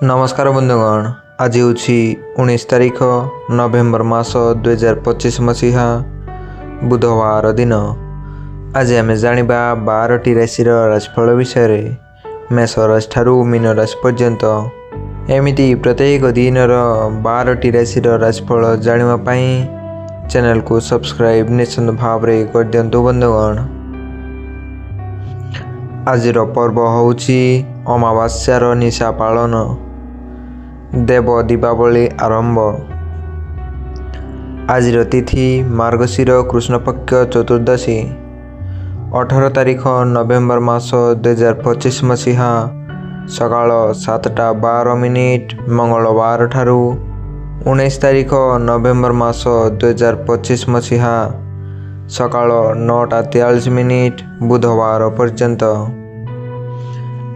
नमस्कार बंधुगण, आज हूँ 19 तारीख नवेम्बर मास 2025 मसीहा बुधवार दिन। आज आम जाना 12टी राशि राशिफल विषय। मेष राशि ठारू मीन राशि पर्यंत एमती प्रत्येक दिन 12टी राशि राशिफल जानापी चैनल को सब्सक्राइब निश्चित भाव कर दिंतु बंधुगण। आज पर्व हूँ अमावास्यार निशा पालन, देव दीपावली आरंभ। आज तिथि मार्गशीर कृष्णपक्ष चतुर्दशी 18 तारीख नवेम्बर मास 2025 मसीहा सकाल 7:12 मंगलवार ठारू 19 तारीख नवेम्बर मास 2025 मसीहा सकाल 9:43 बुधवार पर्यंत।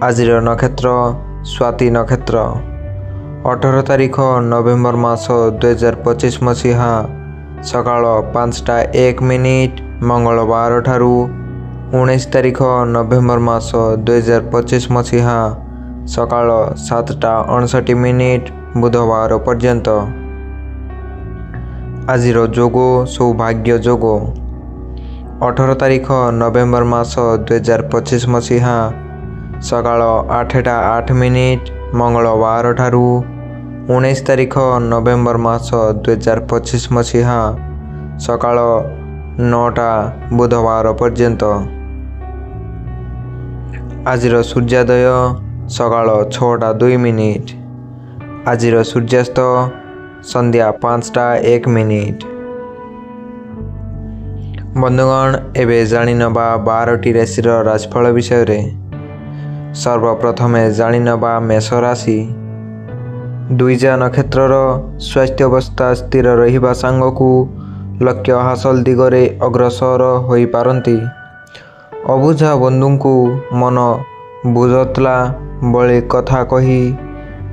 आज नक्षत्र स्वाति नक्षत्र 18 तारीख नवेम्बर मास 2025 मसीहा सकाल 5:01 मंगलवार ठारू 19 तारीख नवेम्बर मास 2025 मसीहा सकाल 7:59 बुधवार पर्यंत। आज जोग सौभाग्य जोग 18 तारीख नवेम्बर मास 2025 मसीहा सकाल 8:08 मंगलवार ठारू 19 तारीख नवेम्बर मास 2025 मसीहा सकाल 9टा बुधवार पर्यंत। आज सूर्योदय सकाल 6:02। आज सूर्यास्त संध्या 5:01। बंधुगण, एवं जाणीनवा 12टी राशि राशिफल विषय। सर्वप्रथमे जाणीनवा मेष राशि। द्विजा नक्षत्र स्वास्थ्य अवस्था स्थिर रहिबा सांगकु लक्ष्य हासिल दिगरे अग्रसर होई पारंती। अबुझा बंधुंकु मन बुझतला बळे कथा कही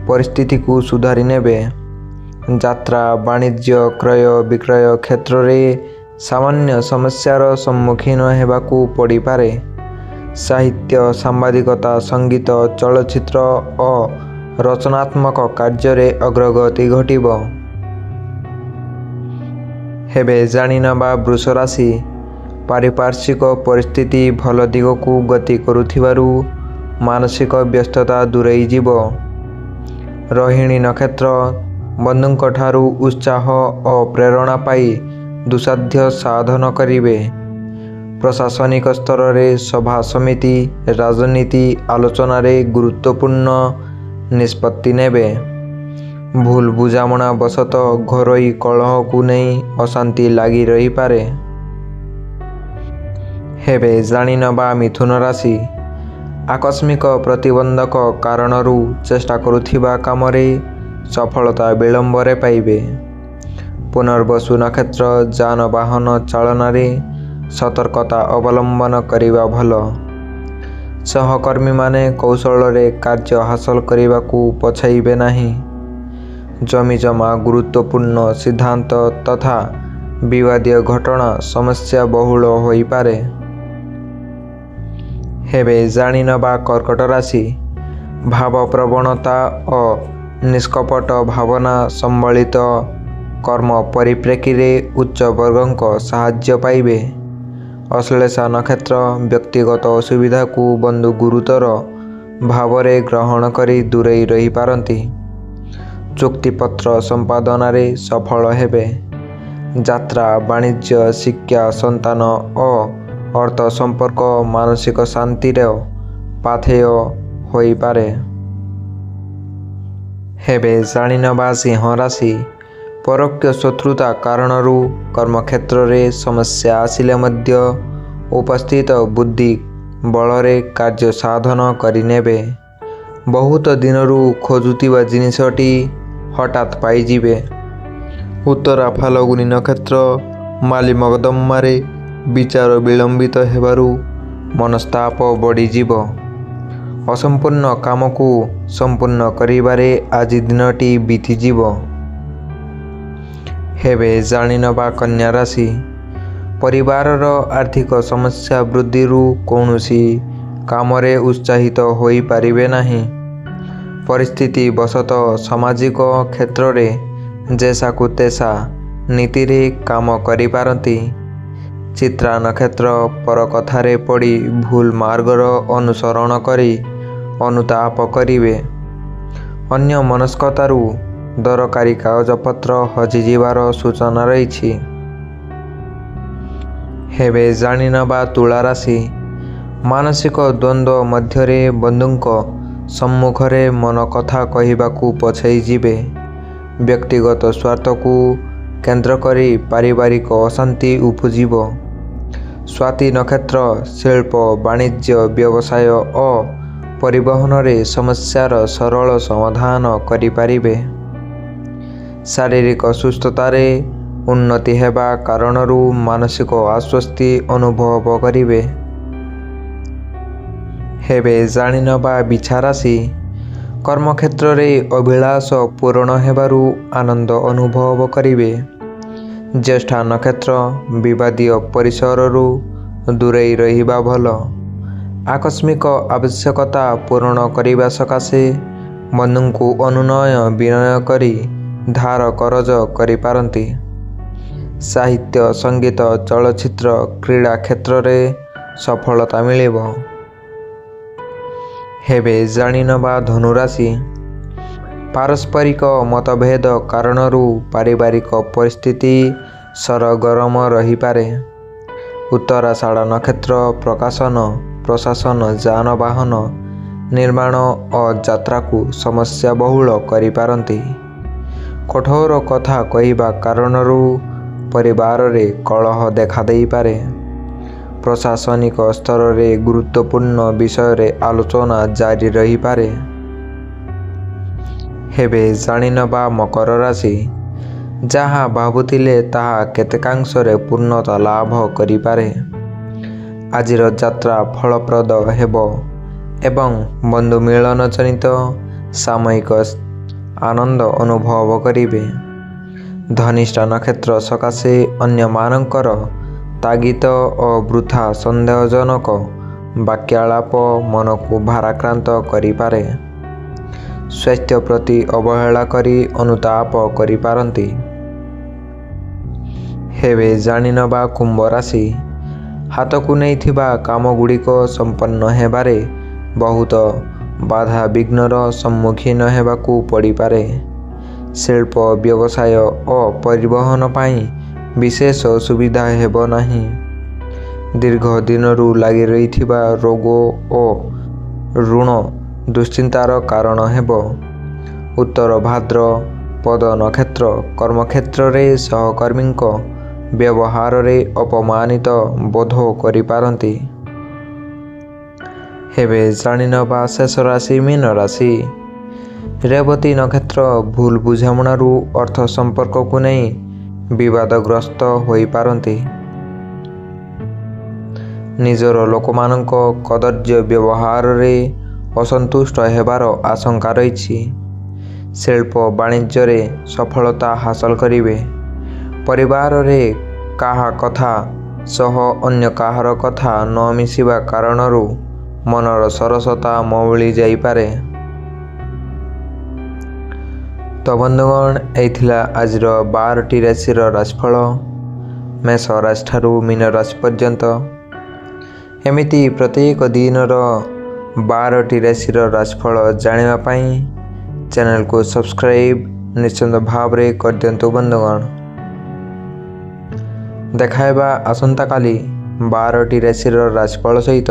परिस्थिति को सुधारी नेबे। यात्रा वाणिज्य क्रय विक्रय क्षेत्र में सामान्य समस्यार सम्मुखीन हेबाकु पड़ी पारे। साहित्य सांबादिकता संगीत चलचित्र और रचनात्मक कार्य अग्रगति घटिब। हेबे जाणीनवा वृष राशि। पारिपार्श्विक परिस्थिति भल दिगकु गति करुथिबारु मानसिक व्यस्तता दूरेई जीव। रोहिणी नक्षत्र बंधुंक ठारू उत्साह और प्रेरणा पाई दुसाध्य साधन करिवे। प्रशासनिक स्तर रे सभा समिति राजनीति आलोचना रे गुरुत्वपूर्ण निष्पत्ति नेबे। भूल बुझामणा बसत घरोई कलह को नहीं अशांति लगी रही पारे। हेबे जाणीनवा मिथुन राशि। आकस्मिक प्रतिबंधक कारणरू चेष्टा करुथिबा कामरे सफलता विलंब रे पाइबे। पुनर्वसु नक्षत्र जानवाहन चालन रे सतर्कता अवलंबन करिबा भल। सहकर्मी माने कौशल रे कार्य हासिल करिबा को पछाइबे नाही। जमी जमा गुरुत्वपूर्ण सिद्धांत तथा विवादीय घटना समस्या बहुल होई पारे। हेबे जाणीनवा कर्कट राशि। भाव प्रवणता और निष्कपट भावना संबलित कर्म परिप्रेक्षी रे उच्च वर्गंक साहाय्य पाइबे। अश्लेषा नक्षत्र व्यक्तिगत असुविधा को बंधु गुरुतर भावरे ग्रहण करी दूरेई रही पारंती। चुक्तिपत्र संपादन रे सफल हेबे। यात्रा वाणिज्य शिक्षा संतान और अर्थ संपर्क मानसिक शांति रे पाथेय होई पारे। हेबे जाणीनवा सिंह राशि। परोक्ष शत्रुता कारणरू कर्मक्षेत्र रे समस्या आसिले मध्य उपस्थित बुद्धि बलरे कार्य साधन करिनेबे। बहुत दिनरू खोजुतिबा जिनिसटी हठात पाइजिबे। उत्तरा फाल्गुनी नक्षत्र माली मकदम्मारे विचार विलंबित हेबारु मनस्ताप बढ़ीजिब। असंपूर्ण काम को संपूर्ण करिबारे आज दिनटी बीतीजिब। हेबे जाणीनवा कन्या राशि। परिवारर आर्थिक समस्या वृद्धि कौनसी कामरे उत्साहित होई पारिबे नाही। ପରିସ୍ଥିତି ବଶତଃ ସାମାଜିକ କ୍ଷେତ୍ରରେ ଯେସାକୁ ତେସା ନୀତିରେ କାମ କରିପାରନ୍ତି। ଚିତ୍ରା ନକ୍ଷତ୍ର ପର କଥାରେ ପଡ଼ି ଭୁଲ ମାର୍ଗର ଅନୁସରଣ କରି ଅନୁତାପ କରିବେ। ଅନ୍ୟ ମନସ୍କତାରୁ ଦରକାରୀ କାଗଜପତ୍ର ହଜିଯିବାର ସୂଚନା ରହିଛି। ହେବେ ଜାଣିନେବା ତୁଳା ରାଶି। ମାନସିକ ଦ୍ୱନ୍ଦ୍ୱ ମଧ୍ୟରେ ବନ୍ଧୁଙ୍କ ସମ୍ମୁଖରେ ମନ କଥା କହିବାକୁ ପଛେଇ ଯିବେ। ବ୍ୟକ୍ତିଗତ ସ୍ୱାର୍ଥକୁ କେନ୍ଦ୍ର କରି ପାରିବାରିକ ଅଶାନ୍ତି ଉପୁଜିବ। ସ୍ୱାତି ନକ୍ଷତ୍ର ଶିଳ୍ପ ବାଣିଜ୍ୟ ବ୍ୟବସାୟ ଓ ପରିବହନରେ ସମସ୍ୟାର ସରଳ ସମାଧାନ କରିପାରିବେ। ଶାରୀରିକ ସୁସ୍ଥତାରେ ଉନ୍ନତି ହେବା କାରଣରୁ ମାନସିକ ଆଶ୍ୱସ୍ତି ଅନୁଭବ କରିବେ। ହେବେ ଜାଣିନେବା ବିଛା ରାଶି। କର୍ମକ୍ଷେତ୍ରରେ ଅଭିଳାଷ ପୂରଣ ହେବାରୁ ଆନନ୍ଦ ଅନୁଭବ କରିବେ। ଜ୍ୟେଷ୍ଠା ନକ୍ଷତ୍ର ବିବାଦୀୟ ପରିସରରୁ ଦୂରେଇ ରହିବା ଭଲ। ଆକସ୍ମିକ ଆବଶ୍ୟକତା ପୂରଣ କରିବା ସକାଶେ ବନ୍ଧୁଙ୍କୁ ଅନୁନୟ ବିନୟ କରି ଧାର କରଜ କରିପାରନ୍ତି। ସାହିତ୍ୟ ସଙ୍ଗୀତ ଚଳଚ୍ଚିତ୍ର କ୍ରୀଡ଼ା କ୍ଷେତ୍ରରେ ସଫଳତା ମିଳିବ। ହେବେ ଜାଣିନେବା ଧନୁରାଶି। ପାରସ୍ପରିକ ମତଭେଦ କାରଣରୁ ପାରିବାରିକ ପରିସ୍ଥିତି ସରଗରମ ରହିପାରେ। ଉତ୍ତରାଷାଢ଼ ନକ୍ଷତ୍ର ପ୍ରକାଶନ ପ୍ରଶାସନ ଯାନବାହନ ନିର୍ମାଣ ଓ ଯାତ୍ରାକୁ ସମସ୍ୟାବହୁଳ କରିପାରନ୍ତି। କଠୋର କଥା କହିବା କାରଣରୁ ପରିବାରରେ କଳହ ଦେଖାଦେଇପାରେ। ପ୍ରଶାସନିକ ସ୍ତରରେ ଗୁରୁତ୍ୱପୂର୍ଣ୍ଣ ବିଷୟରେ ଆଲୋଚନା ଜାରି ରହିପାରେ। ହେବେ ଜାଣିନେବା ମକର ରାଶି। ଯାହା ଭାବୁଥିଲେ ତାହା କେତେକାଂଶରେ ପୂର୍ଣ୍ଣତା ଲାଭ କରିପାରେ। ଆଜିର ଯାତ୍ରା ଫଳପ୍ରଦ ହେବ ଏବଂ ବନ୍ଧୁ ମିଳନ ଜନିତ ସାମୟିକ ଆନନ୍ଦ ଅନୁଭବ କରିବେ। ଧନିଷ୍ଠା ନକ୍ଷତ୍ର ସକାଶେ ଅନ୍ୟମାନଙ୍କର ତାଗିଦ ଓ ବୃଥା ସନ୍ଦେହଜନକ ବାକ୍ୟାଳାପ ମନକୁ ଭାରାକ୍ରାନ୍ତ କରିପାରେ। ସ୍ୱାସ୍ଥ୍ୟ ପ୍ରତି ଅବହେଳା କରି ଅନୁତାପ କରିପାରନ୍ତି। ହେବେ ଜାଣିନେବା କୁମ୍ଭ ରାଶି। ହାତକୁ ନେଇଥିବା କାମଗୁଡ଼ିକ ସମ୍ପନ୍ନ ହେବାରେ ବହୁତ ବାଧାବିଘ୍ନର ସମ୍ମୁଖୀନ ହେବାକୁ ପଡ଼ିପାରେ। ଶିଳ୍ପ ବ୍ୟବସାୟ ଓ ପରିବହନ ପାଇଁ ବିଶେଷ ଅସୁବିଧା ହେବ ନାହିଁ। ଦୀର୍ଘ ଦିନରୁ ଲାଗି ରହିଥିବା ରୋଗ ଓ ଋଣ ଦୁଶ୍ଚିନ୍ତାର କାରଣ ହେବ। ଉତ୍ତର ଭାଦ୍ରପଦ ନକ୍ଷତ୍ର କର୍ମକ୍ଷେତ୍ରରେ ସହକର୍ମୀଙ୍କ ବ୍ୟବହାରରେ ଅପମାନିତ ବୋଧ କରିପାରନ୍ତି। ହେବେ ଜାଣିନେବା ଶେଷ ରାଶି ମୀନ ରାଶି। ରେବତୀ ନକ୍ଷତ୍ର ଭୁଲ ବୁଝାମଣାରୁ ଅର୍ଥ ସମ୍ପର୍କକୁ ନେଇ ବିବାଦଗ୍ରସ୍ତ ହୋଇପାରନ୍ତି। ନିଜର ଲୋକମାନଙ୍କ କଦର୍ଯ୍ୟ ବ୍ୟବହାରରେ ଅସନ୍ତୁଷ୍ଟ ହେବାର ଆଶଙ୍କା ରହିଛି। ଶିଳ୍ପ ବାଣିଜ୍ୟରେ ସଫଳତା ହାସଲ କରିବେ। ପରିବାରରେ କାହା କଥା ସହ ଅନ୍ୟ କାହାର କଥା ନ ମିଶିବା କାରଣରୁ ମନର ସରସତା ମଉଳି ଯାଇପାରେ। ତ ବନ୍ଧୁଗଣ, ଏହି ଥିଲା ଆଜିର 12ଟି ରାଶିର ରାଶିଫଳ ମେଷ ରାଶି ଠାରୁ ମୀନ ରାଶି ପର୍ଯ୍ୟନ୍ତ। ଏମିତି ପ୍ରତ୍ୟେକ ଦିନର 12ଟି ରାଶିର ରାଶିଫଳ ଜାଣିବା ପାଇଁ ଚ୍ୟାନେଲକୁ ସବସ୍କ୍ରାଇବ୍ ନିଶ୍ଚିନ୍ତ ଭାବରେ କରିଦିଅନ୍ତୁ ବନ୍ଧୁଗଣ। ଦେଖାଇବା ଆସନ୍ତାକାଲି 12ଟି ରାଶିର ରାଶିଫଳ ସହିତ।